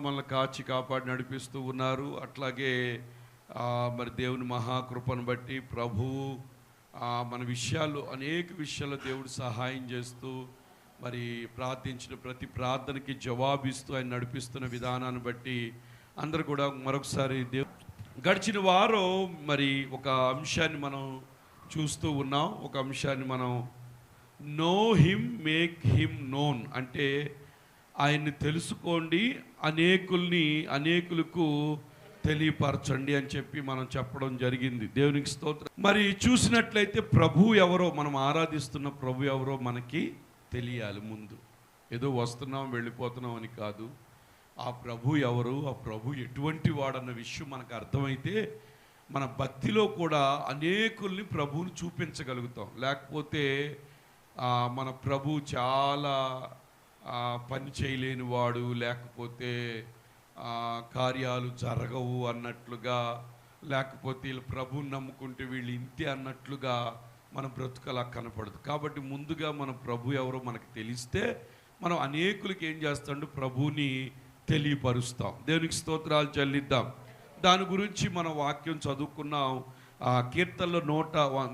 మనల్ని కాచి కాపాడి నడిపిస్తూ ఉన్నారు. అట్లాగే మరి దేవుని మహాకృపను బట్టి ప్రభువు మన విషయాలు అనేక విషయాల్లో దేవుడు సహాయం చేస్తూ మరి ప్రార్థించిన ప్రతి ప్రార్థనకి జవాబిస్తూ ఆయన నడిపిస్తున్న విధానాన్ని బట్టి అందరూ కూడా మరొకసారి గడిచిన వారం మరి ఒక అంశాన్ని మనం చూస్తూ ఉన్నాం. ఒక అంశాన్ని మనం know him make him known అంటే ఆయన్ని తెలుసుకోండి, అనేకులకు తెలియపరచండి అని చెప్పి మనం చెప్పడం జరిగింది. దేవునికి స్తోత్రం. మరి చూసినట్లయితే ప్రభు ఎవరో, మనం ఆరాధిస్తున్న ప్రభు ఎవరో మనకి తెలియాలి. ముందు ఏదో వస్తున్నాం వెళ్ళిపోతున్నాం అని కాదు. ఆ ప్రభు ఎవరు, ఆ ప్రభు ఎటువంటి వాడన్న విషయం మనకు అర్థమైతే మన భక్తిలో కూడా అనేకుల్ని ప్రభువుని చూపించగలుగుతాం. లేకపోతే మన ప్రభు చాలా పని చేయలేని వాడు, లేకపోతే కార్యాలు జరగవు అన్నట్లుగా, లేకపోతే వీళ్ళు ప్రభువుని నమ్ముకుంటే వీళ్ళు ఇంతే అన్నట్లుగా మన బ్రతుకలా కనపడదు. కాబట్టి ముందుగా మన ప్రభు ఎవరో మనకు తెలిస్తే మనం అనేకులకి ఏం చేస్తాడు, ప్రభువుని తెలియపరుస్తాం. దేవునికి స్తోత్రాలు చెల్లిద్దాం. దాని గురించి మనం వాక్యం చదువుకున్నాం. కీర్తనలో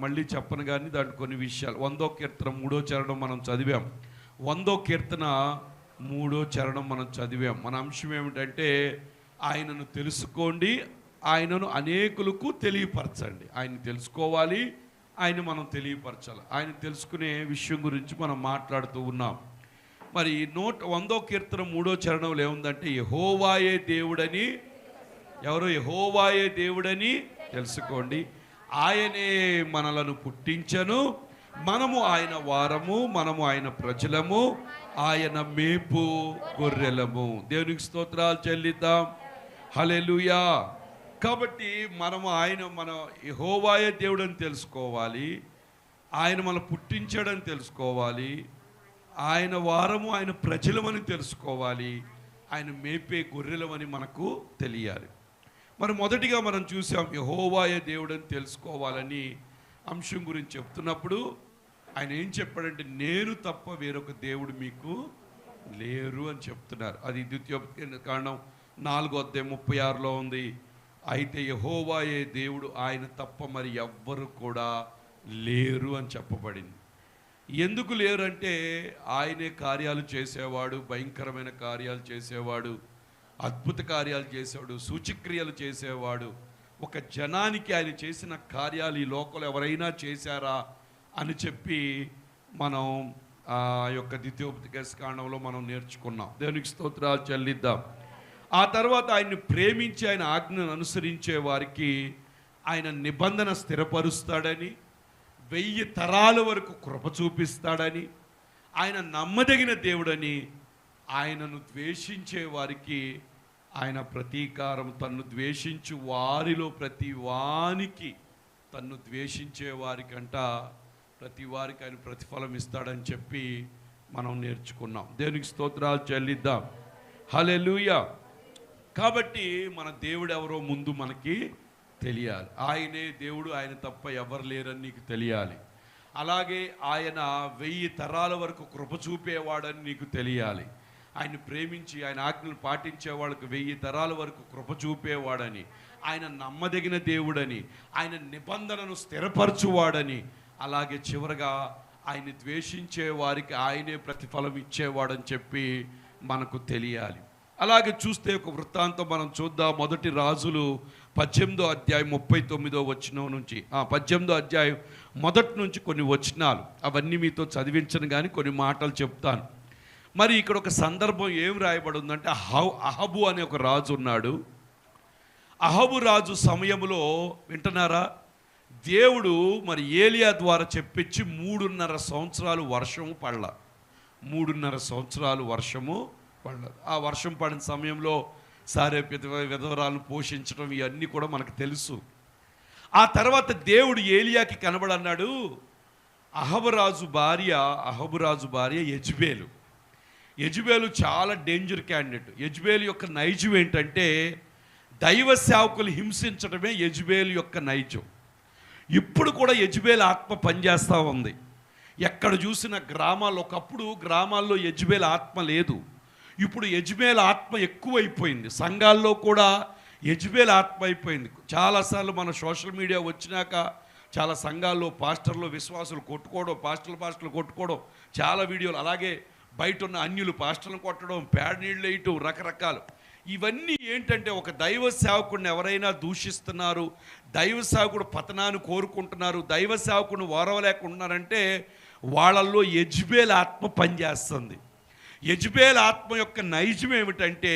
మళ్ళీ చెప్పను కానీ దాంట్లో కొన్ని విషయాలు. 100వ కీర్తన 3వ చరణం మనం చదివాం. 100వ కీర్తన 3వ చరణం మనం చదివాం. మన అంశం ఏమిటంటే ఆయనను తెలుసుకోండి, ఆయనను అనేకులకు తెలియపరచండి. ఆయన తెలుసుకోవాలి, ఆయన మనం తెలియపరచాలి. ఆయన తెలుసుకునే విషయం గురించి మనం మాట్లాడుతూ ఉన్నాం. మరి 100వ కీర్తన 3వ చరణంలో ఏముందంటే యెహోవాయే దేవుడని, ఎవరో యెహోవాయే దేవుడని తెలుసుకోండి, ఆయనే మనలను పుట్టించను, మనము ఆయన వారము, మనము ఆయన ప్రజలము, ఆయన మేపు గొర్రెలము. దేవునికి స్తోత్రాలు చెల్లిద్దాం. హల్లెలూయా. కాబట్టి మన యెహోవాయే దేవుడని తెలుసుకోవాలి, ఆయన మనం పుట్టించాడని తెలుసుకోవాలి, ఆయన వారము ఆయన ప్రజలమని తెలుసుకోవాలి, ఆయన మేపే గొర్రెలమని మనకు తెలియాలి. మరి మొదటిగా మనం చూసాం యెహోవాయే దేవుడని తెలుసుకోవాలని అంశం గురించి చెప్తున్నప్పుడు ఆయన ఏం చెప్పాడంటే నేను తప్ప వేరొక దేవుడు మీకు లేరు అని చెప్తున్నారు. అది ద్వితీయోపదేశకాండం 4:36 ఉంది. అయితే యెహోవాయే దేవుడు, ఆయన తప్ప మరి ఎవ్వరు కూడా లేరు అని చెప్పబడింది. ఎందుకు లేరు అంటే ఆయనే కార్యాలు చేసేవాడు, భయంకరమైన కార్యాలు చేసేవాడు, అద్భుత కార్యాలు చేసేవాడు, సూచక్రియలు చేసేవాడు. ఒక జనానికి ఆయన చేసిన కార్యాలు ఈ లోకంలో ఎవరైనా చేశారా అని చెప్పి మనం ఆ యొక్క ద్వితీయోపదేశకాండంలో మనం నేర్చుకున్నాం. దేవునికి స్తోత్రాలు చెల్లిద్దాం. ఆ తర్వాత ఆయన్ని ప్రేమించి ఆయన ఆజ్ఞను అనుసరించే వారికి ఆయన నిబంధన స్థిరపరుస్తాడని, 1000 తరాల వరకు కృప చూపిస్తాడని, ఆయన నమ్మదగిన దేవుడని, ఆయనను ద్వేషించే వారికి ఆయన ప్రతీకారం, తన్ను ద్వేషించు వారిలో ప్రతి వానికి, తన్ను ద్వేషించే వారికంట ప్రతి వారికి ఆయన ప్రతిఫలం ఇస్తాడని చెప్పి మనం నేర్చుకున్నాం. దేవునికి స్తోత్రాలు చెల్లిద్దాం. హల్లెలూయా. కాబట్టి మన దేవుడు ఎవరో ముందు మనకి తెలియాలి. ఆయనే దేవుడు, ఆయన తప్ప ఎవరు లేరని నీకు తెలియాలి. అలాగే ఆయన 1000 తరాల వరకు కృప చూపేవాడని నీకు తెలియాలి. ఆయన ప్రేమించి ఆయన ఆజ్ఞలు పాటించే వాళ్ళకు 1000 తరాల వరకు కృప చూపేవాడని, ఆయన నమ్మదగిన దేవుడని, ఆయన నిబంధనను స్థిరపరచువాడని, అలాగే చివరగా ఆయన ద్వేషించే వారికి ఆయనే ప్రతిఫలం ఇచ్చేవాడని చెప్పి మనకు తెలియాలి. అలాగే చూస్తే ఒక వృత్తాంతం మనం చూద్దాం. 1 రాజులు 18వ అధ్యాయం 39వ వచనం నుంచి, 18వ అధ్యాయం మొదటి నుంచి కొన్ని వచనాలు, అవన్నీ మీతో చదివించను కానీ కొన్ని మాటలు చెప్తాను. మరి ఇక్కడ ఒక సందర్భం ఏం రాయబడి ఉందంటే అహబు అనే ఒక రాజు ఉన్నాడు. అహబు రాజు సమయంలో వింటున్నారా, దేవుడు మరి ఏలియా ద్వారా చెప్పించి 3.5 సంవత్సరాలు వర్షము పడల. 3.5 సంవత్సరాలు వర్షము పడలేదు. ఆ వర్షం పడిన సమయంలో విధవరాలను పోషించడం ఇవన్నీ కూడా మనకు తెలుసు. ఆ తర్వాత దేవుడు ఏలియాకి కనబడన్నాడు. అహబు రాజు భార్య యెజబేలు చాలా డేంజర్ క్యాండిడేట్. యెజబేలు యొక్క నైజం ఏంటంటే దైవ సేవకులు హింసించడమే యెజబేలు యొక్క నైజం. ఇప్పుడు కూడా యెజబేలు ఆత్మ పనిచేస్తూ ఉంది. ఎక్కడ చూసిన గ్రామాల్లో, ఒకప్పుడు గ్రామాల్లో యెజబేలు ఆత్మ లేదు, ఇప్పుడు యెజబేల్ ఆత్మ ఎక్కువైపోయింది, సంఘాల్లో కూడా యెజబేల్ ఆత్మ అయిపోయింది. చాలాసార్లు మన సోషల్ మీడియా వచ్చినాక చాలా సంఘాల్లో పాస్టర్లు విశ్వాసులు కొట్టుకోవడం, పాస్టర్లు కొట్టుకోవడం, చాలా వీడియోలు. అలాగే బయట ఉన్న అన్యులు పాస్టర్లను కొట్టడం, పేడ నీళ్ళు వేయటం, రకరకాలు. ఇవన్నీ ఏంటంటే ఒక దైవ సేవకుడిని ఎవరైనా దూషిస్తున్నారు, దైవ సేవకుడు పతనాన్ని కోరుకుంటున్నారు, దైవ సేవకుడిని ఓరవలేకుంటున్నారంటే వాళ్ళల్లో యెజబేల్ ఆత్మ పనిచేస్తుంది. యెజబేల్ ఆత్మ యొక్క నైజం ఏమిటంటే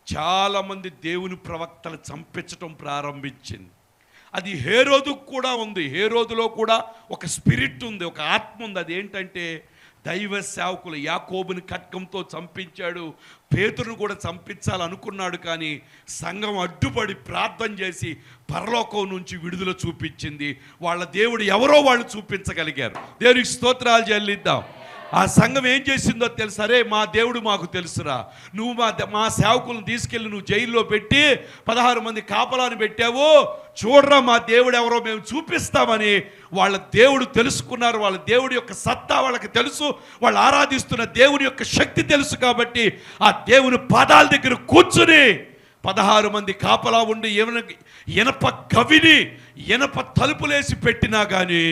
చాలామంది దేవుని ప్రవక్తలు చంపించటం ప్రారంభించింది. అది హేరోదుకు కూడా ఉంది. హేరోదులో కూడా ఒక స్పిరిట్ ఉంది, ఒక ఆత్మ ఉంది. అదేంటంటే దైవ సేవకులు యాకోబుని ఖడ్గంతో చంపించాడు, పేతురును కూడా చంపించాలనుకున్నాడు. కానీ సంఘం అడ్డుపడి ప్రార్థన చేసి పరలోకం నుంచి విడుదల చూపించింది. వాళ్ళ దేవుడు ఎవరో వాళ్ళు చూపించగలిగారు. దేవునికి స్తోత్రాలు చెల్లిద్దాం. ఆ సంఘం ఏం చేసిందో తెలుసు, అరే మా దేవుడు మాకు తెలుసురా, నువ్వు మా సేవకులను తీసుకెళ్ళి నువ్వు జైల్లో పెట్టి 16 మంది కాపలాన్ని పెట్టావు, చూడరా మా దేవుడు ఎవరో మేము చూపిస్తామని వాళ్ళ దేవుడు తెలుసుకున్నారు. వాళ్ళ దేవుడి యొక్క సత్తా వాళ్ళకి తెలుసు, వాళ్ళు ఆరాధిస్తున్న దేవుని యొక్క శక్తి తెలుసు. కాబట్టి ఆ దేవుని పాదాల దగ్గర కూర్చుని 16 మంది కాపలా ఉండి ఇనప గవిని ఇనప తలుపులేసి పెట్టినా కానీ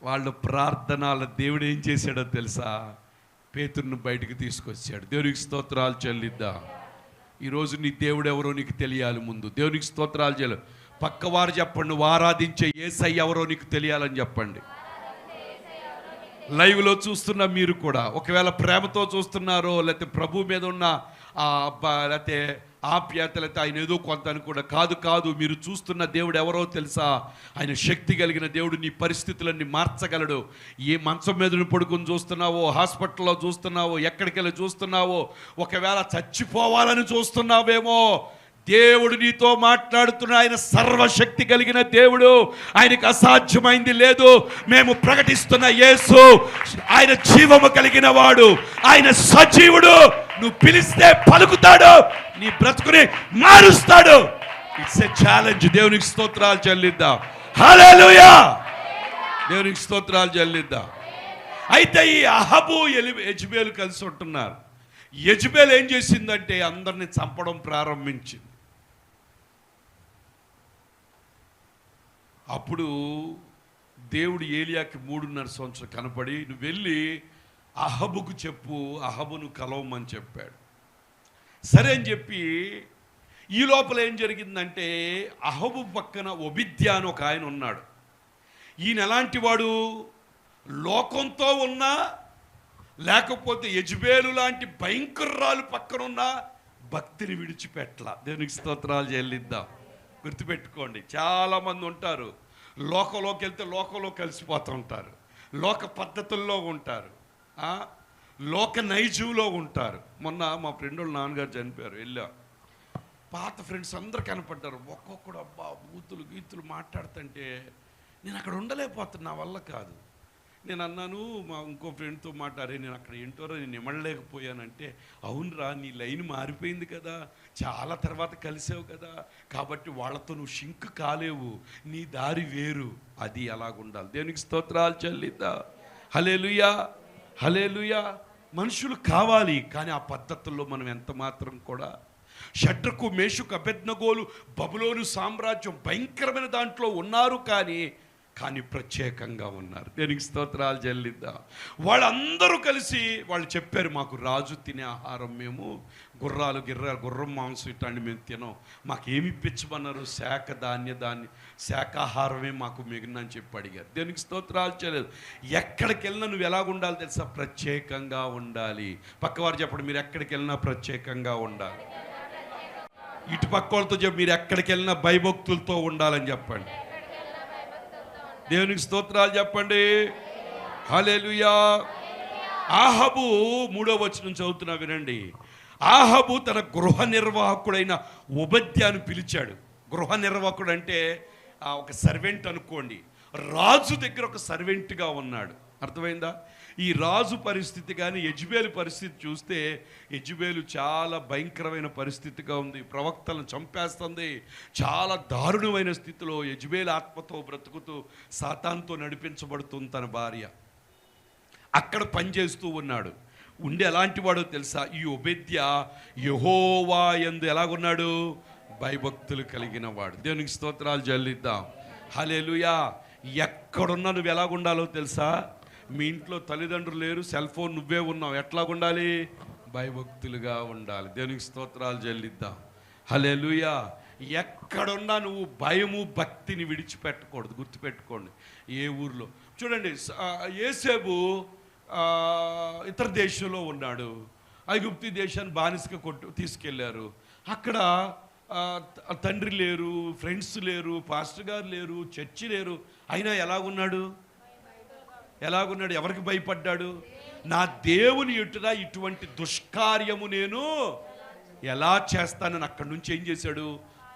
వాళ్ళు ప్రార్థనల దేవుడు ఏం చేశాడో తెలుసా, పేతురును బయటికి తీసుకొచ్చాడు. దేవునికి స్తోత్రాలు చెల్లిద్దాం. ఈరోజు నీ దేవుడు ఎవరో నీకు తెలియాలి ముందు. దేవునికి స్తోత్రాలు చెల్లి. పక్కవారు చెప్పండి, నువ్వు ఆరాధించే యేసయ్య ఎవరో నీకు తెలియాలని చెప్పండి. లైవ్లో చూస్తున్న మీరు కూడా ఒకవేళ ప్రేమతో చూస్తున్నారో, లేకపోతే ప్రభు మీద ఉన్న లేకపోతే ఆప్యాయత, లేకపోతే ఆయన ఏదో కొంత అని కూడా కాదు, మీరు చూస్తున్న దేవుడు ఎవరో తెలుసా, ఆయన శక్తి కలిగిన దేవుడు. నీ పరిస్థితులన్నీ మార్చగలడు. ఏ మంచం మీద పడుకుని చూస్తున్నావో, హాస్పిటల్లో చూస్తున్నావో, ఎక్కడికి వెళ్ళి చూస్తున్నావో, ఒకవేళ చచ్చిపోవాలని చూస్తున్నావేమో, దేవుడు నీతో మాట్లాడుతున్న ఆయన సర్వశక్తి కలిగిన దేవుడు. ఆయనకు అసాధ్యమైంది లేదు. మేము ప్రకటిస్తున్న యేసు ఆయన జీవము కలిగిన వాడు, ఆయన సజీవుడు. నువ్వు పిలిస్తే పలుకుతాడు, నీ బ్రతుకుని మారుస్తాడు. It's a challenge. దేవునికి స్తోత్రాలు చెల్లిద్దాం. హల్లెలూయా. దేవునికి స్తోత్రాలు చెల్లిద్దాం. అయితే ఈ అహబు యెజబేలు కలిసి ఉంటున్నారు. యెజబేలు ఏం చేసిందంటే అందరిని చంపడం ప్రారంభించింది. అప్పుడు దేవుడు ఏలియాకి 3.5 సంవత్సరం కనపడి, నువ్వు వెళ్ళి అహబుకు చెప్పు, అహబును కలవమని చెప్పాడు. సరే అని చెప్పి ఈ లోపల ఏం జరిగిందంటే అహబు పక్కన ఒబిద్యా అని ఒక ఆయన ఉన్నాడు. ఈయన ఎలాంటి వాడు, లోకంతో ఉన్నా లేకపోతే యెజబేలు లాంటి భయంకరాలు పక్కనున్నా భక్తిని విడిచిపెట్టలా. దేవునికి స్తోత్రాలు చెల్లిద్దాం. గుర్తుపెట్టుకోండి, చాలామంది ఉంటారు లోకంలోకి వెళ్తే లోకంలో కలిసిపోతూ ఉంటారు, లోక పద్ధతుల్లో ఉంటారు, లోక నైజంలో ఉంటారు. మొన్న మా ఫ్రెండ్ వాళ్ళ నాన్నగారు చనిపోయారు, వెళ్ళా. పాత ఫ్రెండ్స్ అందరు కనపడ్డారు. ఒక్కొక్కడు అబ్బా బూతులు గీతులు మాట్లాడుతుంటే నేను అక్కడ ఉండలేకపోతున్నా, నా వల్ల కాదు. నేను అన్నాను మా ఇంకో ఫ్రెండ్తో మాట్లాడే, నేను అక్కడ ఏంటోరా నేను ఇమ్మడలేకపోయానంటే, అవునరా నీ లైన్ మారిపోయింది కదా, చాలా తర్వాత కలిసావు కదా, కాబట్టి వాళ్ళతో నువ్వు షింక్ కాలేవు, నీ దారి వేరు. అది అలాగుండాలి. దేవునికి స్తోత్రాలు చెల్లిద్దా. హల్లెలూయా, హల్లెలూయా. మనుషులు కావాలి, కానీ ఆ పద్ధతుల్లో మనం ఎంత మాత్రం కూడా. షడ్రకు మేషుకు అబేద్నెగోలు బబులోను సామ్రాజ్యం భయంకరమైన దాంట్లో ఉన్నారు, కానీ ప్రత్యేకంగా ఉన్నారు. దేనికి స్తోత్రాలు చెల్లిద్దాం. వాళ్ళందరూ కలిసి వాళ్ళు చెప్పారు, మాకు రాజు తినే ఆహారం మేము గుర్రం మాంసం ఇట్లాంటి మేము తినం, మాకేమి ఇప్పించమన్నారు, శాకాహారమే మాకు మిగిలినని చెప్పి అడిగారు. దేనికి స్తోత్రాలు చేయలేదు. ఎక్కడికి వెళ్ళినా నువ్వు ఎలాగుండాలి తెలుసా, ప్రత్యేకంగా ఉండాలి. పక్కవారు చెప్పండి, మీరు ఎక్కడికి వెళ్ళినా ప్రత్యేకంగా ఉండాలి. ఇటు పక్క వాళ్ళతో చెప్పి, మీరు ఎక్కడికి వెళ్ళినా భయభక్తులతో ఉండాలని చెప్పండి. దేవునికి స్తోత్రాలు చెప్పండి. హల్లెలూయా. ఆహబు 3వ వచనం చదువుతున్నా వినండి. ఆహబు తన గృహ నిర్వాహకుడైన ఒబద్యాను పిలిచాడు. గృహ నిర్వాహకుడు అంటే ఒక సర్వెంట్ అనుకోండి. రాజు దగ్గర ఒక సర్వెంట్గా ఉన్నాడు. అర్థమైందా? ఈ రాజు పరిస్థితి కానీ యెజబేలు పరిస్థితి చూస్తే, యెజబేలు చాలా భయంకరమైన పరిస్థితిగా ఉంది. ప్రవక్తలను చంపేస్తుంది. చాలా దారుణమైన స్థితిలో యెజబేలు ఆత్మతో బ్రతుకుతూ సాతానుతో నడిపించబడుతుంది తన భార్య. అక్కడ పనిచేస్తూ ఉన్నాడు. ఉండి ఎలాంటి వాడో తెలుసా? ఈ ఒబేద్య యెహోవా యందు ఎలాగున్నాడు? భయభక్తులు కలిగిన వాడు. దేవునికి స్తోత్రాలు చెల్లిద్దాం. హల్లెలూయా. ఎక్కడున్నా నువ్వు ఎలాగుండాలో తెలుసా? మీ ఇంట్లో తల్లిదండ్రులు లేరు, సెల్ ఫోన్ నువ్వే ఉన్నావు, ఎట్లాగుండాలి? భయభక్తులుగా ఉండాలి. దేవునికి స్తోత్రాలు చెల్లిద్దాం. హల్లెలూయా. ఎక్కడున్నా నువ్వు భయము భక్తిని విడిచిపెట్టకూడదు. గుర్తుపెట్టుకోండి. ఏ ఊర్లో చూడండి, యోసేపు ఇతర దేశంలో ఉన్నాడు. ఐగుప్తు దేశాన్ని బానిసగా తీసుకెళ్లారు. అక్కడ తండ్రి లేరు, ఫ్రెండ్స్ లేరు, పాస్టర్ గారు లేరు, చర్చి లేరు. అయినా ఎలాగున్నాడు? ఎవరికి భయపడ్డాడు? నా దేవుని ఎటున ఇటువంటి దుష్కార్యము నేను ఎలా చేస్తానని అక్కడి నుంచి ఏం చేశాడు?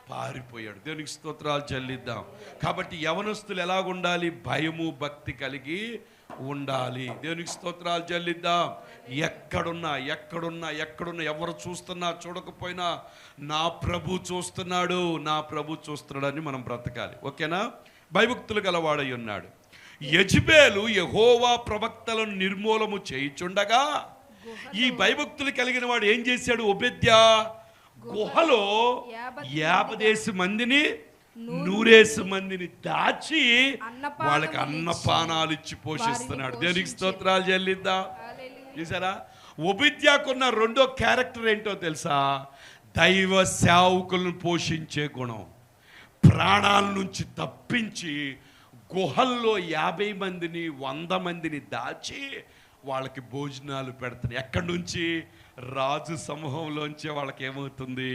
పారిపోయాడు. దేవునికి స్తోత్రాలు చెల్లిద్దాం. కాబట్టి యవనస్తులు ఎలాగుండాలి? భయము భక్తి కలిగి ఉండాలి. దేవునికి స్తోత్రాలు చెల్లిద్దాం. ఎక్కడున్నా ఎవరు చూస్తున్నా చూడకపోయినా నా ప్రభు చూస్తున్నాడని మనం బ్రతకాలి. ఓకేనా? భయభక్తులు గలవాడై ఉన్నాడు. యెజబెలు యెహోవా ప్రవక్తలను నిర్మూలము చేయుచుండగా ఈ భయభక్తులు కలిగిన వాడు ఏం చేశాడు? ఒబేద్య గుహలో 50 మందిని 100 మందిని దాచి వాళ్ళకి అన్నపానాలు ఇచ్చి పోషిస్తున్నాడు. దేవునికి స్తోత్రాలు చెల్లిద్దాం. చూసారా? ఒబేద్యకున్న రెండో క్యారెక్టర్ ఏంటో తెలుసా? దైవ సేవకులను పోషించే గుణం. ప్రాణాల నుంచి తప్పించి గుహల్లో 50 మందిని 100 మందిని దాచి వాళ్ళకి భోజనాలు పెడతాడు. ఎక్కడి నుంచి? రాజు సమూహంలోంచే వాళ్ళకి ఏమవుతుంది?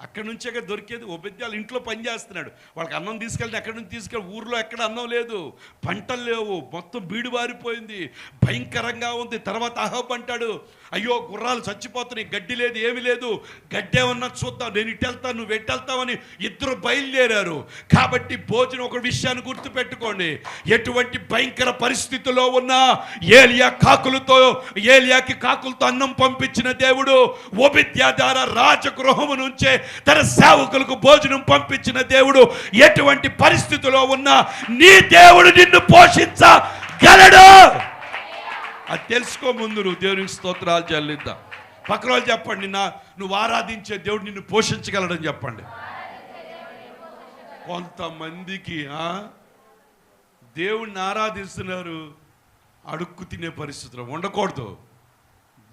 అక్కడి నుంచే దొరికేది. ఒబేద్యాలు ఇంట్లో పని చేస్తున్నాడు. వాళ్ళకి అన్నం తీసుకెళ్తే ఎక్కడి నుంచి తీసుకెళ్ళి? ఊర్లో ఎక్కడ అన్నం లేదు, పంటలు లేవు, మొత్తం బీడు బారిపోయింది, భయంకరంగా ఉంది. తర్వాత అహాబ్ అంటాడు, అయ్యో గుర్రాలు చచ్చిపోతున్నాయి, గడ్డి లేదు, ఏమి లేదు, గడ్డి ఏమన్నా చూద్దాం, నేను ఇటు వెళ్తాను నువ్వు ఎటు వెళ్తావని ఇద్దరు బయలుదేరారు. కాబట్టి భోజనం ఒక విషయాన్ని గుర్తుపెట్టుకోండి. ఎటువంటి భయంకర పరిస్థితుల్లో ఉన్న ఏలియాకి కాకులతో అన్నం పంపించిన దేవుడు ఒబేద్యా ద్వారా రాజగృహము నుంచి తన సేవకులకు భోజనం పంపించిన దేవుడు ఎటువంటి పరిస్థితిలో ఉన్నా నీ దేవుడు నిన్ను పోషించగలడు. అది తెలుసుకో ముందు నువ్వు. దేవునికి స్తోత్రాలు చెల్లిద్దాం. పక్కన వాళ్ళు చెప్పండి, నువ్వు ఆరాధించే దేవుడు నిన్ను పోషించగలడని చెప్పండి. కొంతమందికి దేవుడిని ఆరాధిస్తున్నారు, అడుక్కు తినే పరిస్థితులు ఉండకూడదు.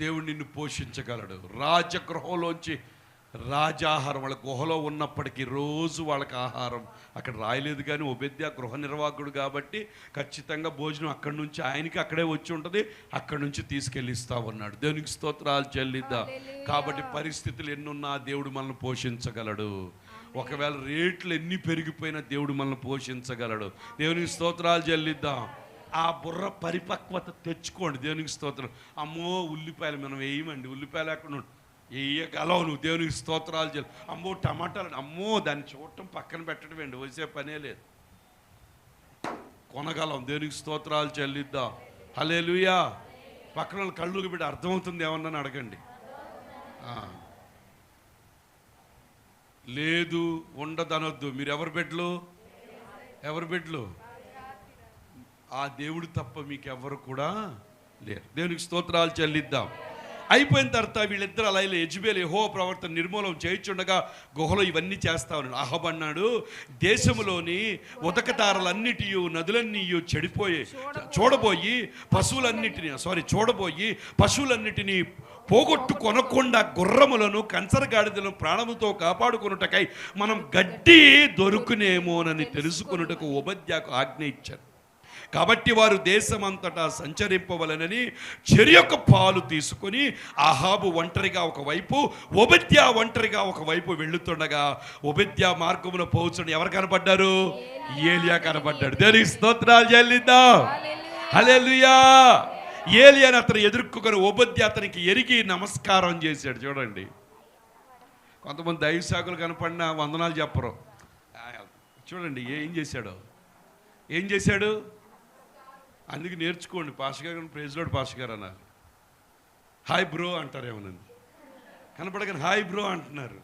దేవుడు నిన్ను పోషించగలడు. రాజగృహంలోంచి రాజాహారం, వాళ్ళ గుహలో ఉన్నప్పటికీ రోజు వాళ్ళకి ఆహారం అక్కడ రాయలేదు. కానీ ఒబేద్యా గృహ నిర్వాహకుడు కాబట్టి ఖచ్చితంగా భోజనం అక్కడి నుంచి ఆయనకి అక్కడే వచ్చి ఉంటుంది, అక్కడి నుంచి తీసుకెళ్ళి ఇస్తా ఉన్నాడు. దేవునికి స్తోత్రాలు చెల్లిద్దాం. కాబట్టి పరిస్థితులు ఎన్నున్నా దేవుడు మనల్ని పోషించగలడు. ఒకవేళ రేట్లు ఎన్ని పెరిగిపోయినా దేవుడు మనల్ని పోషించగలడు. దేవునికి స్తోత్రాలు చెల్లిద్దాం. ఆ బుర్ర పరిపక్వత తెచ్చుకోండి. దేవునికి స్తోత్రం. అమ్మో ఉల్లిపాయలు మనం వేయమండి, ఉల్లిపాయలు ఎక్కడ వేయగలవు నువ్వు. దేవునికి స్తోత్రాలు చెల్లి. అమ్మో టమాటాలు, అమ్మో దాన్ని చూడటం పక్కన పెట్టడం అండి, వచ్చే పనే లేదు, కొనగలం. దేవునికి స్తోత్రాలు చెల్లిద్దాం. హల్లెలూయా. పక్కన వాళ్ళు కళ్ళుకి పెట్టి అర్థమవుతుంది ఏమన్నా అడగండి. లేదు ఉండదనొద్దు. మీరు ఎవరి బిడ్డలు? ఆ దేవుడు తప్ప మీకెవ్వరు కూడా లేరు. దేవునికి స్తోత్రాలు చెల్లిద్దాం. అయిపోయిన తర్వాత వీళ్ళిద్దరు అలా యెజబెలు యెహోవా ప్రవర్తన నిర్మూలన చేయించుండగా గుహలో ఇవన్నీ చేస్తా ఉన్నాడు. అహాబ్ అన్నాడు, దేశంలోని ఉదకతారలన్నిటియు నదులన్నీ చూడబోయి పశువులన్నిటినీ పోగొట్టు కొనకుండా గుర్రములను కంచరగాడిదలను ప్రాణముతో కాపాడుకొనుటకై మనం గడ్డి దొరుకునేమోనని తెలుసుకొనుటకు ఒబేద్యాకు ఆజ్ఞ ఇచ్చారు. కాబట్టి వారు దేశమంతటా సంచరింపవలనని చెరియొక పాలు తీసుకొని అహాబు ఒంటరిగా ఒకవైపు, ఒబేద్యా ఒంటరిగా ఒకవైపు వెళ్ళుతుండగా ఒబేద్యా మార్గమున పోవచ్చుండి ఎవరు కనపడ్డారు? ఏలియా కనపడ్డాడు. దేవునికి స్తోత్రాలు చెల్లిద్దాం. హల్లెలూయా. ఏలియాని అతను ఎదుర్కొని ఒబేద్యా అతనికి ఎరిగి నమస్కారం చేశాడు. చూడండి, కొంతమంది దైవ సేవకులు కనపడిన వందనాలు చెప్పరు. చూడండి ఏం చేశాడు. అందుకు నేర్చుకోండి. పాస్టర్ గారు ప్రైజ్ లార్డ్ పాస్టర్ గారు అన్నారు, హాయ్ బ్రో అంటారు. ఏమనండి కనపడగానే హాయ్ బ్రో అంటున్నారు.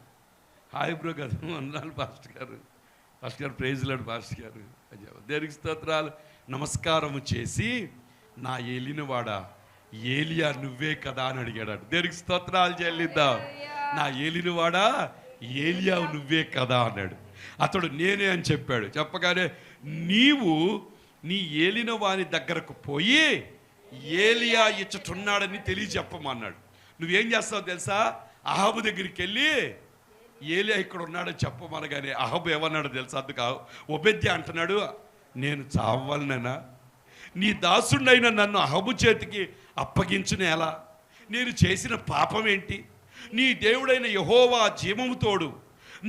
హాయ్ బ్రో కదా, వందనాలు పాస్టర్ గారు ప్రైజ్ లార్డ్ పాస్టర్ గారు. దేవునికి స్తోత్రాలు. నమస్కారము చేసి, నా ఏలినవాడా ఏలియా నువ్వే కదా అని అడిగాడు. దేవునికి స్తోత్రాలు చెల్లిద్దాం. నా ఏలినవాడా ఏలియా నువ్వే కదా అన్నాడు. అతడు నేనే అని చెప్పాడు. చెప్పగానే నీవు నీ ఏలిన వాని దగ్గరకు పోయి ఏలియా ఇచ్చటున్నాడని తెలియజెప్పమన్నాడు. నువ్వేం చేస్తావు తెలుసా? అహాబు దగ్గరికి వెళ్ళి ఏలియా ఇక్కడ ఉన్నాడని చెప్పమనగానే అహాబు ఏమన్నాడు తెలుసా? అందుకు ఒబెద్యా అంటున్నాడు, నేను చావాలనేనా? నీ దాసుడైన నన్ను అహాబు చేతికి అప్పగించున ఎలా? నేను చేసిన పాపం ఏంటి? నీ దేవుడైన యెహోవా జీవము తోడు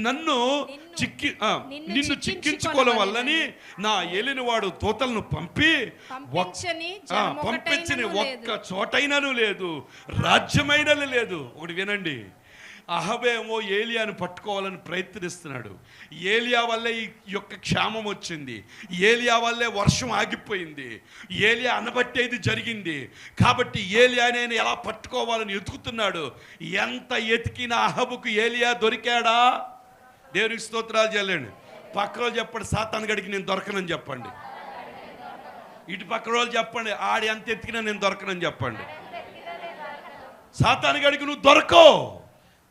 నిన్ను చిక్కించుకోవడం వల్లని నా ఏలినవాడు దూతలను పంపించని ఒక్క చోటైనను లేదు, రాజ్యమైనను లేదు. ఒకటి వినండి, అహబేమో ఏలియాను పట్టుకోవాలని ప్రయత్నిస్తున్నాడు. ఏలియా వల్లే ఈ యొక్క క్షామం వచ్చింది, ఏలియా వల్లే వర్షం ఆగిపోయింది, ఏలియా అనబట్టేది జరిగింది. కాబట్టి ఏలియానే ఎలా పట్టుకోవాలని ఎతుకుతున్నాడు. ఎంత ఎతికినా అహబుకు ఏలియా దొరికాడా? దేవునికి స్తోత్రాలు చెల్లండి. పక్క రోజు చెప్పండి, సాతాను గడికి నేను దొరకనని చెప్పండి. ఇటు పక్క రోజు చెప్పండి, ఆడి ఎంత ఎతికినా నేను దొరకనని చెప్పండి. సాతాను గడికి నువ్వు దొరకవు,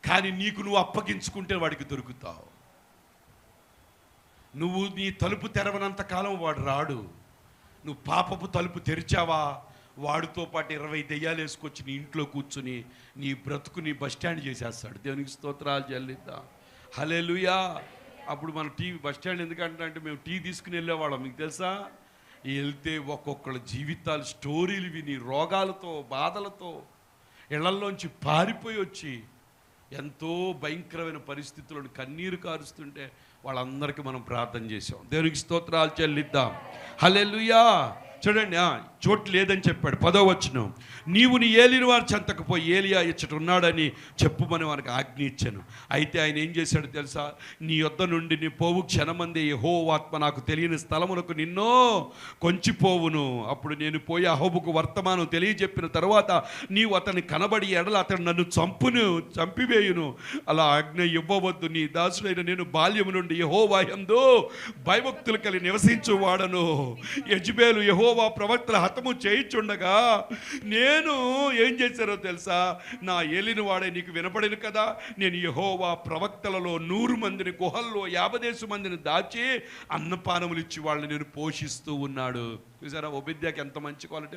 కానీ నీకు నువ్వు అప్పగించుకుంటే వాడికి దొరుకుతావు. నువ్వు నీ తలుపు తెరవనంత కాలం వాడు రాడు. నువ్వు పాపపు తలుపు తెరిచావా, వాడితో పాటు 20 దెయ్యాలు వేసుకొచ్చి నీ ఇంట్లో కూర్చుని నీ బ్రతుకుని బస్టాండ్ చేసేస్తాడు. దేవునికి స్తోత్రాలు చెల్లిద్దాం. హల్లెలూయా. అప్పుడు మన బస్టాండ్ ఎందుకంటే మేము టీ తీసుకుని వెళ్ళేవాళ్ళం. మీకు తెలుసా? వెళ్తే ఒక్కొక్కళ్ళ జీవితాలు స్టోరీలు విని రోగాలతో బాధలతో ఇళ్లల్లోంచి పారిపోయి వచ్చి ఎంతో భయంకరమైన పరిస్థితులను కన్నీరు కారుస్తుంటే వాళ్ళందరికీ మనం ప్రార్థన చేసాం. దేవునికి స్తోత్రాలు చెల్లిద్దాం. హల్లెలూయా. చూడండి, చోటు లేదని చెప్పాడు. 10వ వచనం, నీవు నీ ఏలిన వారి చెంతకు పోయి ఏలియా ఇచ్చట ఉన్నాడని చెప్పుమని వారికి ఆజ్ఞ ఇచ్చాను. అయితే ఆయన ఏం చేశాడు తెలుసా? నీ యొద్ద నుండి నీ పోవు క్షణమందే యెహోవా ఆత్మ నాకు తెలియని స్థలమునకు నిన్నో కొంచిపోవును. అప్పుడు నేను పోయి అహోబుకు వర్తమానం తెలియజెప్పిన తర్వాత నీవు అతన్ని కనబడి ఎడల అతడు నన్ను చంపివేయును. అలా ఆజ్ఞ ఇవ్వవద్దు. నీ దాసుడైన నేను బాల్యము నుండి యెహోవా యందు భయభక్తులు కలిగి నివసించువాడను. యెజబేలు యెహోవా ప్రవక్తల హతము చేయించుండగా నేను ఏం చేశారో తెలుసా? నా ఏలిన వాడే నీకు వినపడిన కదా, నేను యెహోవా ప్రవక్తలలో 100 మందిని గుహల్లో 50 మందిని దాచి అన్నపానములు ఇచ్చి వాళ్ళని నేను పోషిస్తూ ఉన్నాడు. చూసారా ఒబెద్యాకి ఎంత మంచి క్వాలిటీ.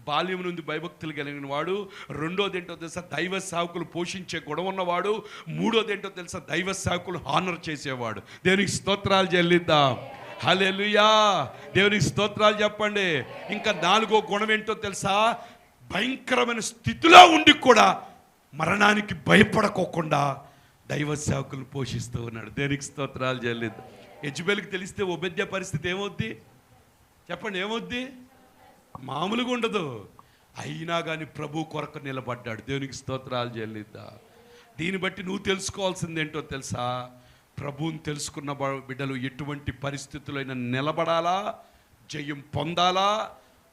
బాల్యం నుండి భయభక్తులు కలిగిన వాడు. రెండోది ఏంటో తెలుసా? దైవ సేవకులు పోషించే గుణం ఉన్నవాడు. మూడోది ఏంటో తెలుసా? దైవ సేవకులు హానర్ చేసేవాడు. దేవునికి స్తోత్రాలు చెల్లిద్దాం. హల్లెలూయా. దేవునికి స్తోత్రాలు చెప్పండి. ఇంకా 4వ గుణం ఏంటో తెలుసా? భయంకరమైన స్థితిలో ఉండి కూడా మరణానికి భయపడకోకుండా దైవ సేవకులను పోషిస్తూ ఉన్నాడు. దేవునికి స్తోత్రాలు చెల్లిద్దాం. యెజబెలుకి తెలిస్తే ఒబెద్యా పరిస్థితి ఏమవుద్ది చెప్పండి? ఏమవుద్ది? మామూలుగా ఉండదు. అయినా కానీ ప్రభు కొరకు నిలబడ్డాడు. దేవునికి స్తోత్రాలు చెల్లిద్దాం. దీన్ని బట్టి నువ్వు తెలుసుకోవాల్సింది ఏంటో తెలుసా? ప్రభువుని తెలుసుకున్న బిడ్డలు ఎటువంటి పరిస్థితులైనా నిలబడాలా, జయం పొందాలా.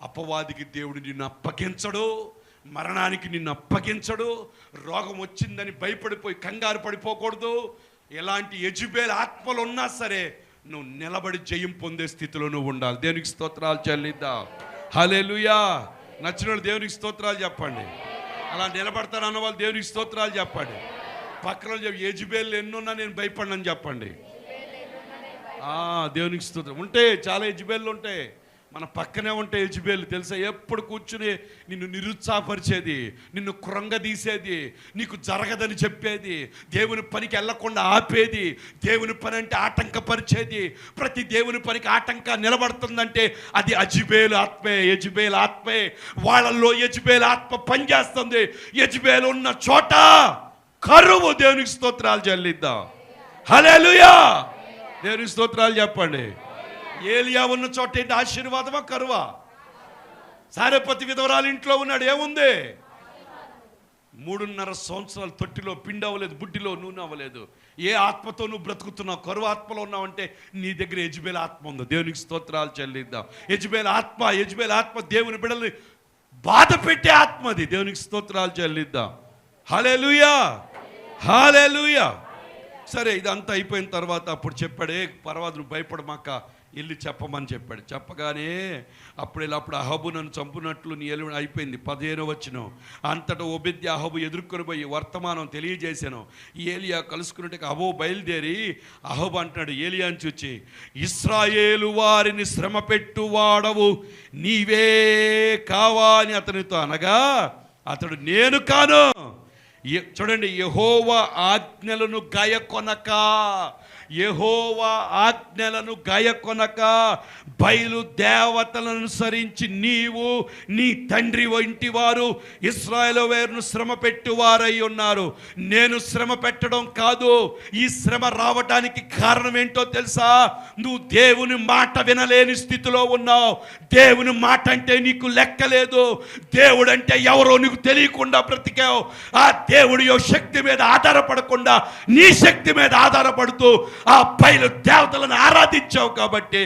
అపవాదికి దేవుడు నిన్ను అప్పగించడు, మరణానికి నిన్ను అప్పగించడు. రోగం వచ్చిందని భయపడిపోయి కంగారు పడిపోకూడదు. ఎలాంటి యెజబెల్ ఆత్మలు ఉన్నా సరే నువ్వు నిలబడి జయం పొందే స్థితిలో నువ్వు ఉండాలి. దేవునికి స్తోత్రాలు చెల్లిద్దాం. హల్లెలూయా. నచ్చిన వాళ్ళు దేవునికి స్తోత్రాలు చెప్పండి. అలా నిలబడతారు అన్న వాళ్ళు దేవునికి స్తోత్రాలు చెప్పండి. పక్కన యెజబెల్ ఎన్నున్నా నేను భయపడినని చెప్పండి. దేవునికి స్తోత్రం. ఉంటాయి, చాలా యెజబెల్లు ఉంటాయి. మన పక్కనే ఉంటాయి యెజబెల్. తెలుసా? ఎప్పుడు కూర్చుని నిన్ను నిరుత్సాహపరిచేది, నిన్ను కృంగదీసేది, నీకు జరగదని చెప్పేది, దేవుని పనికి వెళ్లకుండా ఆపేది, దేవుని పని అంటే ఆటంకపరిచేది. ప్రతి దేవుని పనికి ఆటంక నిలబడుతుందంటే అది యెజబెల్ ఆత్మే. యెజబెల్ ఆత్మే. వాళ్ళల్లో యెజబెల్ ఆత్మ పనిచేస్తుంది. యెజబెల్ ఉన్న చోట కరువు. దేవునికి స్తోత్రాలు చెల్లిద్దాం. హల్లెలూయా. దేవునికి స్తోత్రాలు చెప్పండి. ఏలియా ఉన్న చోట ఏంటి? ఆశీర్వాదమా కరువా? సారెపతి విధవరాలు ఇంట్లో ఉన్నాడు, ఏముంది? 3.5 సంవత్సరాలు తొట్టిలో పిండి అవ్వలేదు, బుడ్డిలో నూనె అవ్వలేదు. ఏ ఆత్మతో నువ్వు బ్రతుకుతున్నావు? కరువు ఆత్మలో ఉన్నావంటే నీ దగ్గర యెజబెల్ ఆత్మ ఉందో. దేవునికి స్తోత్రాలు చెల్లిద్దాం. యెజబెల్ ఆత్మ దేవుని బిడ్డల్ని బాధ పెట్టే ఆత్మ అది. దేవునికి స్తోత్రాలు చెల్లిద్దాం. హల్లెలూయా. హల్లెలూయా. సరే, ఇదంతా అయిపోయిన తర్వాత అప్పుడు చెప్పాడే, పర్వాలేదు నువ్వు భయపడమాక, వెళ్ళి చెప్పమని చెప్పాడు. చెప్పగానే అప్పుడు అహబు నన్ను చంపునట్లు నీ ఏలు అయిపోయింది. 15వ వచనం, అంతటా ఓబేద్యా అహబు ఎదుర్కొని పోయి వర్తమానం తెలియజేశాను. ఏలియా కలుసుకున్నట్టు అహబు బయలుదేరి అహబు అంటున్నాడు ఏలియాని చూచి, ఇశ్రాయేలు వారిని శ్రమ పెట్టువాడవు నీవే కావా అని అతనితో అనగా అతడు నేను కాను. చూడండి, యెహోవా ఆజ్ఞలను గాయకొనక, యెహోవా ఆజ్ఞలను గాయకొనక బయలు దేవతలను అనుసరించి నీవు నీ తండ్రి వంటి వారు ఇశ్రాయేలును శ్రమ పెట్టువారై ఉన్నారు. నేను శ్రమ పెట్టడం కాదు, ఈ శ్రమ రావడానికి కారణం ఏంటో తెలుసా? నువ్వు దేవుని మాట వినలేని స్థితిలో ఉన్నావు. దేవుని మాట అంటే నీకు లెక్కలేదు. దేవుడు అంటే ఎవరో నీకు తెలియకుండా బ్రతికావు. ఆ దేవుడి శక్తి మీద ఆధారపడకుండా నీ శక్తి మీద ఆధారపడుతూ ఆ బయలు దేవతలను ఆరాధించావు. కాబట్టి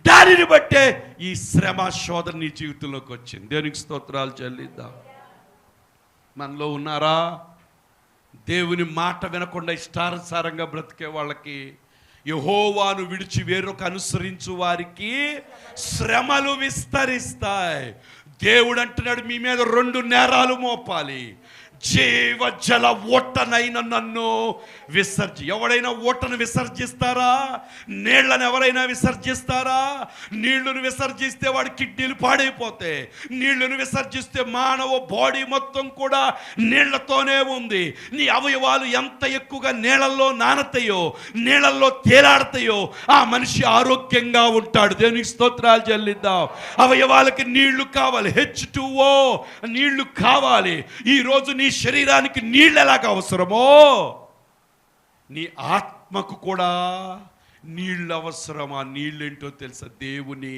దానిని బట్టే ఈ శ్రమ శోధన నీ జీవితంలోకి వచ్చింది. దేవునికి స్తోత్రాలు చెల్లిద్దాం. మనలో ఉన్నారా దేవుని మాట వినకుండా ఇష్టానుసారంగా బ్రతికే వాళ్ళకి? యెహోవాను విడిచి వేరొక అనుసరించు వారికి శ్రమలు విస్తరిస్తాయి. దేవుడు అంటున్నాడు, మీ మీద 2 నేరాలు మోపాలి. జీవజల ఓటనైన నన్ను ఎవడైనా ఓటను విసర్జిస్తారా? నీళ్లను ఎవరైనా విసర్జిస్తారా? నీళ్లను విసర్జిస్తే వాడి కిడ్నీలు పాడైపోతాయి. నీళ్లను విసర్జిస్తే మానవ బాడీ మొత్తం కూడా నీళ్లతోనే ఉంది. నీ అవయవాలు ఎంత ఎక్కువగా నీళ్ళల్లో నానతాయో, నీళ్ళల్లో తేలాడతాయో ఆ మనిషి ఆరోగ్యంగా ఉంటాడు. దేవునికి స్తోత్రాలు చెల్లిద్దాం. అవయవాలకి నీళ్లు కావాలి, H2O నీళ్లు కావాలి. ఈరోజు నీ శరీరానికి నీళ్ళు ఎలాగ అవసరమో నీ ఆత్మకు కూడా నీళ్ళు అవసరం. ఆ నీళ్ళేంటో తెలుసా? దేవుని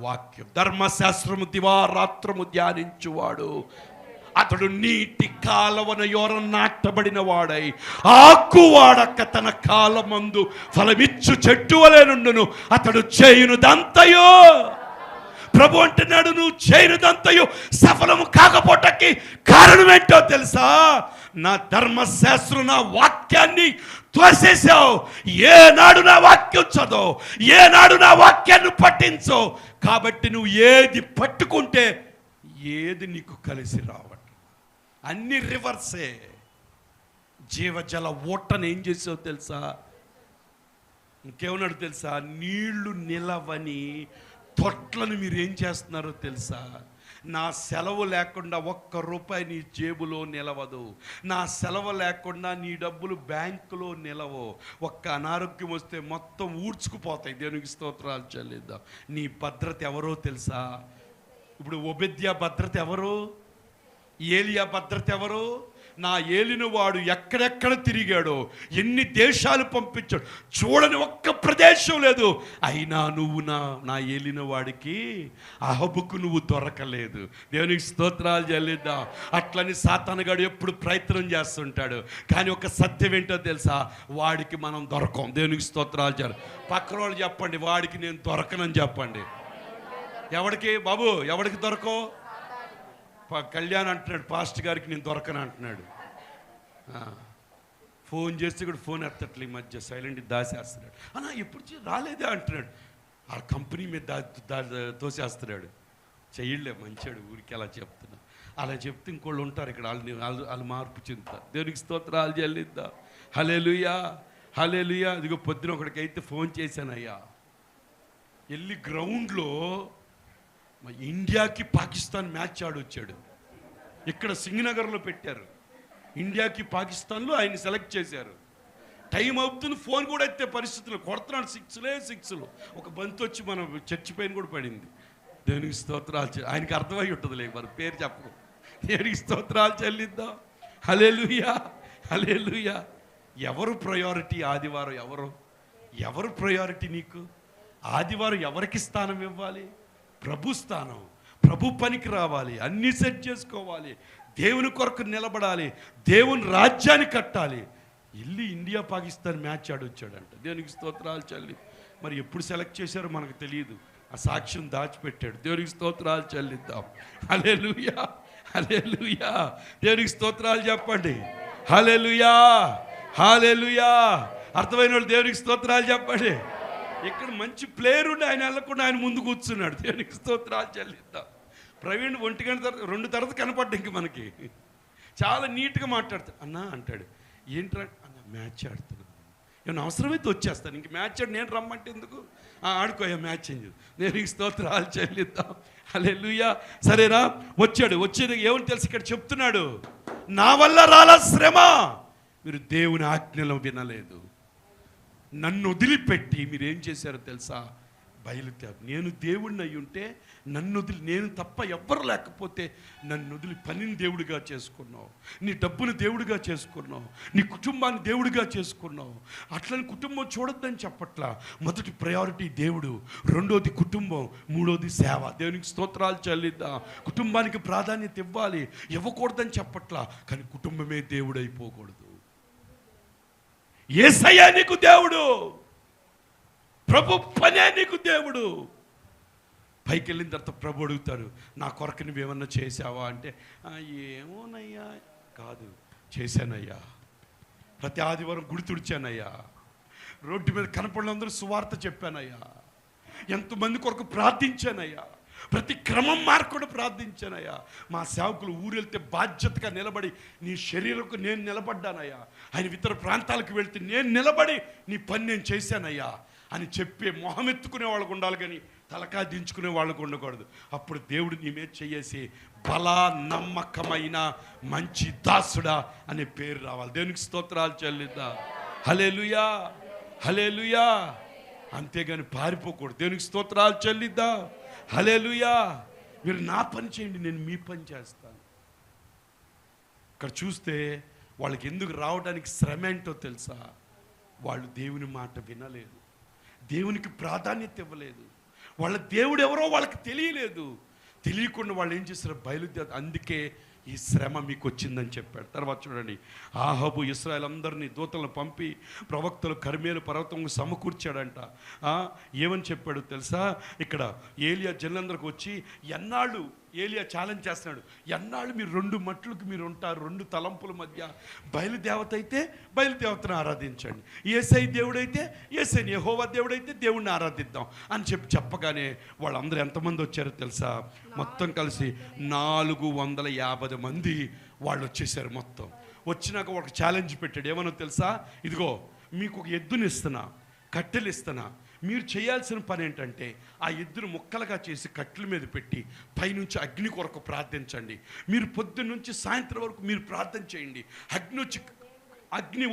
వాక్యం. ధర్మశాస్త్రము దివారాత్రము ధ్యానించువాడు అతడు నీటి కాలవన యోర నాటబడిన వాడై ఆకువాడక తన కాలమందు ఫలమిచ్చు చెట్టు వలె నుండును. అతడు చేయునుదంతయో, ప్రభు అంటున్నాడు, నువ్వు చేయనిదంతయు సఫలము కాకపోవటానికి కారణం ఏంటో తెలుసా? నా ధర్మశాస్త్రం, నా వాక్యాన్ని తోసేసావు. ఏనాడు నా వాక్యం చదవు, ఏనాడు నా వాక్యాన్ని పఠించు. కాబట్టి నువ్వు ఏది పట్టుకుంటే ఏది నీకు కలిసి రావట్లేదు, అన్ని రివర్సే. జీవజల ఓటను ఏం చేసావు తెలుసా? ఇంకేమన్నాడు తెలుసా? నీళ్లు నిలవని తొట్లను మీరు ఏం చేస్తున్నారో తెలుసా? నా సెలవు లేకుండా ₹1 నీ జేబులో నిలవదు. నా సెలవు లేకుండా నీ డబ్బులు బ్యాంకులో నిలవు. ఒక్క అనారోగ్యం వస్తే మొత్తం ఊడ్చుకుపోతాయి. దేవునికి స్తోత్రాలు చెల్లిద్దాం. నీ భద్రత ఎవరో తెలుసా? ఇప్పుడు ఓబేద్యా భద్రత ఎవరు? ఏలియా భద్రత ఎవరు? నా ఏలిన వాడు ఎక్కడెక్కడ తిరిగాడో, ఎన్ని దేశాలు పంపించాడు, చూడని ఒక్క ప్రదేశం లేదు. అయినా నువ్వు నా ఏలిన వాడికి అహబుకు నువ్వు దొరకలేదు. దేవునికి స్తోత్రాలు చెల్లిద్దాం. అట్లని సాతానుగాడు ఎప్పుడు ప్రయత్నం చేస్తుంటాడు. కానీ ఒక సత్యం ఏంటో తెలుసా? వాడికి మనం దొరకం. దేవునికి స్తోత్రాలు చేయాలి. పక్కన వాళ్ళు చెప్పండి, వాడికి నేను దొరకనని చెప్పండి. ఎవడికి బాబు, ఎవడికి దొరకో? కళ్యాణ్ అంటున్నాడు, పాస్ట్ గారికి నేను దొరకను అంటున్నాడు. ఫోన్ చేస్తే కూడా ఫోన్ ఎత్తట్లే, ఈ మధ్య సైలెంట్ దాసేస్తున్నాడు. అన్నా ఎప్పుడు రాలేదే అంటున్నాడు. ఆ కంపెనీ మీద తోసేస్తున్నాడు. చెయ్యలే మంచాడు, ఊరికి అలా చెప్తున్నా. అలా చెప్తే ఇంకోళ్ళు ఉంటారు ఇక్కడ, వాళ్ళు మార్పు చెందుతారు. దేవునికి స్తోత్రాలు చెల్లిద్దాం. హల్లెలూయా, హల్లెలూయా. ఇదిగో పొద్దున ఒకడికైతే ఫోన్ చేశానయ్యా, వెళ్ళి గ్రౌండ్లో ఇండియాకి పాకిస్తాన్ మ్యాచ్ ఆడొచ్చాడు. ఇక్కడ సింగనగర్లో పెట్టారు. ఇండియాకి పాకిస్తాన్లో ఆయన సెలెక్ట్ చేశారు. టైం అవుతుంది, ఫోన్ కూడా ఎత్తే పరిస్థితులు, కొడుతున్నాడు 6 ఒక బంతి వచ్చి మన చర్చి పైన కూడా పడింది. దేవునికి స్తోత్రాలు. ఆయనకి అర్థమై ఉంటుందిలే, మరి పేరు చెప్పు. దేవునికి స్తోత్రాలు చెల్లిద్దాం. హల్లెలూయా, హల్లెలూయా. ఎవరు ప్రయారిటీ? ఆదివారం ఎవరు ప్రయారిటీ నీకు? ఆదివారం ఎవరికి స్థానం ఇవ్వాలి? ప్రభు స్థానం, ప్రభు పనికి రావాలి, అన్నీ సెట్ చేసుకోవాలి, దేవుని కొరకు నిలబడాలి, దేవుని రాజ్యాన్ని కట్టాలి. వెళ్ళి ఇండియా పాకిస్తాన్ మ్యాచ్ ఆడొచ్చాడంట. దేవునికి స్తోత్రాలు చెల్లి. మరి ఎప్పుడు సెలెక్ట్ చేశారో మనకు తెలియదు. ఆ సాక్ష్యం దాచిపెట్టాడు. దేవునికి స్తోత్రాలు చెల్లిద్దాం. హల్లెలూయా, హల్లెలూయా. దేవునికి స్తోత్రాలు చెప్పండి. హల్లెలూయా, హల్లెలూయా. అర్థమైన వాళ్ళు దేవునికి స్తోత్రాలు చెప్పండి. ఇక్కడ మంచి ప్లేయర్ ఉండి ఆయన వెళ్ళకుండా ఆయన ముందు కూర్చున్నాడు. దేవునికి స్తోత్రాలు చెల్లిద్దాం. ప్రవీణ్ 1 గంట తర్వాత 2 తర్వాత కనపడ్డా ఇంక మనకి చాలా నీట్గా మాట్లాడతాడు. అన్నా అంటాడు, ఏంట్రా అన్న మ్యాచ్ ఆడుతున్నాను, ఏమన్నా అవసరమైతే వచ్చేస్తాను, ఇంక మ్యాచ్ ఆడు నేను రమ్మంటే ఎందుకు, ఆడుకోయా మ్యాచ్ అని చెప్పి. నేను స్తోత్రాలు చెల్లిద్దాం. హల్లెలూయా. సరేనా, వచ్చేది ఏమని తెలుసు, ఇక్కడ చెప్తున్నాడు, నా వల్ల రాలా శ్రమ, మీరు దేవుని ఆజ్ఞలు వినలేదు, నన్ను వదిలిపెట్టి మీరేం చేశారో తెలుసా, బయలుదేరు. నేను దేవుడిని అయి ఉంటే నన్ను వదిలి, నేను తప్ప ఎవ్వరు లేకపోతే నన్ను వదిలి పనిని దేవుడిగా చేసుకున్నావు, నీ డబ్బుని దేవుడిగా చేసుకున్నావు, నీ కుటుంబాన్ని దేవుడిగా చేసుకున్నావు. అట్లని కుటుంబం చూడొద్దని చెప్పట్లా. మొదటి ప్రయారిటీ దేవుడు, రెండోది కుటుంబం, మూడోది సేవ. దేవునికి స్తోత్రాలు చెల్లిద్దాం. కుటుంబానికి ప్రాధాన్యత ఇవ్వాలి, ఇవ్వకూడదని చెప్పట్లా, కానీ కుటుంబమే దేవుడు అయిపోకూడదు. యేసయ్య నీకు దేవుడు, ప్రభు పనే నీకు దేవుడు. పైకి వెళ్ళిన తర్వాత ప్రభు అడుగుతాడు, నా కొరకు నువ్వేమన్నా చేసావా అంటే, ఏమోనయ్యా, కాదు చేశానయ్యా, ప్రతి ఆదివారం గుడి తుడిచానయ్యా, రోడ్డు మీద కనపడినందరూ సువార్త చెప్పానయ్యా, ఎంతమంది కొరకు ప్రార్థించానయ్యా, ప్రతి క్రమం మార్కుడు ప్రార్థించానయ్యా, మా సేవకులు ఊరెళ్తే బాధ్యతగా నిలబడి నీ శరీరంకు నేను నిలబడ్డానయ్యా, ఆయన ఇతర ప్రాంతాలకు వెళ్తే నేను నిలబడి నీ పని నేను చేశానయ్యా అని చెప్పే మొహం ఎత్తుకునే వాళ్ళకు ఉండాలి, కానీ తలకా దించుకునే వాళ్ళకు ఉండకూడదు. అప్పుడు దేవుడు నీ మీద చేసి బలా నమ్మకమైన మంచి దాసుడా అనే పేరు రావాలి. దేవునికి స్తోత్రాలు చెల్లిద్దా. హల్లెలూయా, హల్లెలూయా. అంతేగాని పారిపోకూడదు. దేవునికి స్తోత్రాలు చెల్లిద్దా. హల్లెలూయా. మీరు నా పని చేయండి, నేను మీ పని చేస్తాను. ఇక్కడ చూస్తే వాళ్ళకి ఎందుకు రావడానికి శ్రమ ఏంటో తెలుసా, వాళ్ళు దేవుని మాట వినలేదు, దేవునికి ప్రాధాన్యత ఇవ్వలేదు, వాళ్ళ దేవుడు ఎవరో వాళ్ళకి తెలియలేదు. తెలియకుండా వాళ్ళు ఏం చేశారు, బయలుదేరు. అందుకే ఈ శ్రమ మీకు వచ్చిందని చెప్పాడు. తర్వాత చూడండి, ఆహాబు ఇశ్రాయేలు అందరినీ దూతలను పంపి ప్రవక్తలు కర్మేలు పర్వతం సమకూర్చాడంట. ఏమని చెప్పాడు తెలుసా, ఇక్కడ ఏలియా జనులందరికి వచ్చి, ఎన్నాళ్ళు ఏలియా ఛాలెంజ్ చేస్తున్నాడు, ఎన్నాళ్ళు మీరు 2 మట్లకు మీరు ఉంటారు, 2 తలంపుల మధ్య, బయలుదేవత అయితే బయలుదేవతను ఆరాధించండి, యేసై దేవుడైతే యేసైని, యెహోవా దేవుడైతే దేవుడిని ఆరాధిద్దాం అని చెప్పగానే వాళ్ళందరూ ఎంతమంది వచ్చారో తెలుసా, మొత్తం కలిసి 450 మంది వాళ్ళు వచ్చేసారు. మొత్తం వచ్చినాక ఒక ఛాలెంజ్ పెట్టాడు. ఏమన్నా తెలుసా, ఇదిగో మీకు ఒక ఎద్దుని ఇస్తున్నా, కట్టెలు ఇస్తున్నా, మీరు చేయాల్సిన పని ఏంటంటే ఆ ఎద్దును ముక్కలుగా చేసి కట్టెల మీద పెట్టి పైనుంచి అగ్ని కొరకు ప్రార్థించండి. మీరు పొద్దున్న నుంచి సాయంత్రం వరకు మీరు ప్రార్థన చేయండి. అగ్ని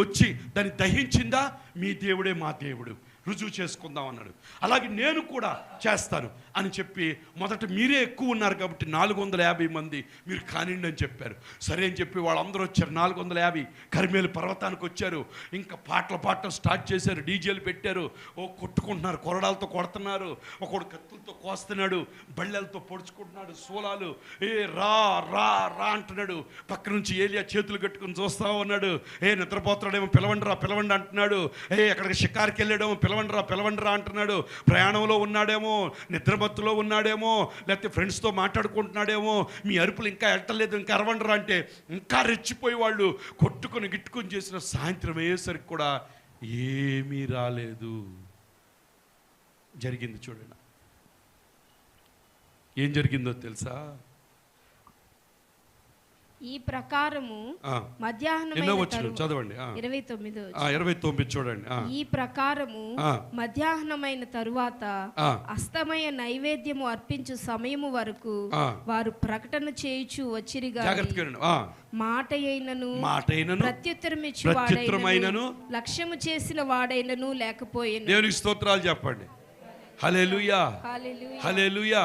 వచ్చి దాన్ని దహించిందా, మీ దేవుడే మా దేవుడు, రుజువు చేసుకుందాం అన్నాడు. అలాగే నేను కూడా చేస్తాను అని చెప్పి, మొదట మీరే ఎక్కువ ఉన్నారు కాబట్టి 450 మంది మీరు కానివ్వండి అని చెప్పారు. సరే అని చెప్పి వాళ్ళందరూ వచ్చారు. 450 కర్మేలు పర్వతానికి వచ్చారు. ఇంకా పాటలు పాడటం స్టార్ట్ చేశారు, డీజేలు పెట్టారు, కొట్టుకుంటున్నారు, కొరడాలతో కొడుతున్నారు, ఒకడు కత్తులతో కోస్తున్నాడు, బళ్ళెలతో పొడుచుకుంటున్నాడు, సోలాలు రా రా రా అంటున్నాడు. పక్క నుంచి ఏలియా చేతులు కట్టుకుని చూస్తా ఉన్నాడు. నిద్రపోతున్నాడేమో, పిలవండి అంటున్నాడు. ఎక్కడికి షికార్కి వెళ్ళాడేమో, పిలవండిరా అంటున్నాడు. ప్రయాణంలో ఉన్నాడేమో, నిద్రమత్తులో ఉన్నాడేమో, లేకపోతే ఫ్రెండ్స్తో మాట్లాడుకుంటున్నాడేమో, మీ అరుపులు ఇంకా ఎట్టలేదు, ఇంకా అరవండిరా అంటే ఇంకా రెచ్చిపోయి వాళ్ళు కొట్టుకొని గిట్టుకొని చేసిన సాయంత్రం అయ్యేసరికి కూడా ఏమీ రాలేదు. జరిగింది చూడండి, ఏం జరిగిందో తెలుసా, ఈ ప్రకారము మధ్యాహ్నమైన చదవండి 29 చూడండి. ఈ ప్రకారము మధ్యాహ్నమైన తరువాత అస్తమయ నైవేద్యము అర్పించు సమయము వరకు వారు ప్రకటన చేయుచు వచ్చిరి గాని మాట అయినను ప్రత్యుత్తరం ఇచ్చువాడైనను లక్ష్యము చేసిన వాడైనను లేకపోయెను. దేవునికి స్తోత్రాలు చెప్పండి. హల్లెలూయా, హల్లెలూయా, హల్లెలూయా.